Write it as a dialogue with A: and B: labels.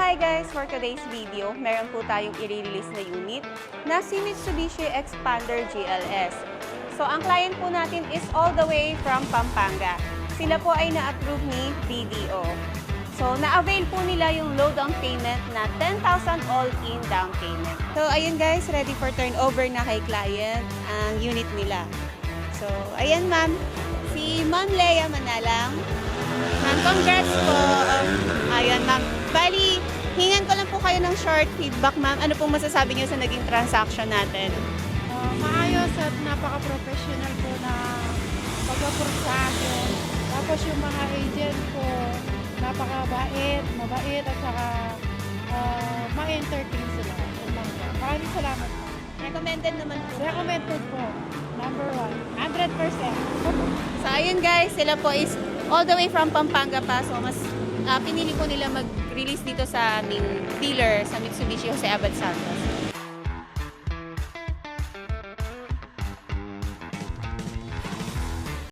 A: hi guys! For today's video, meron po tayong i-release na unit na si Mitsubishi Xpander GLS. So, ang client po natin is all the way from Pampanga. Sila po ay na-approve ni BDO. So, na-avail po nila yung low down payment na 10,000 all-in down payment. So, ayun guys, ready for turnover na kay client ang unit nila. So, ayan ma'am, si Ma'am Lea Manalang. Ma'am, congrats po. Ayan ma'am. Bali, hingan ko lang po kayo ng short feedback ma'am. Ano pong masasabi niyo sa naging transaction natin?
B: Maayos at napaka-professional po na pag-approve sa akin. Tapos yung mga agent ko, napakabait, mabait at saka ma-entertain sila. Maraming salamat po.
A: Recommended naman po.
B: Recommended po. Number 1. 100%.
A: So ayun guys, sila po is all the way from Pampanga pa. So mas pinili po nila mag-release dito sa aming dealer sa Mitsubishi Jose Abad Santos.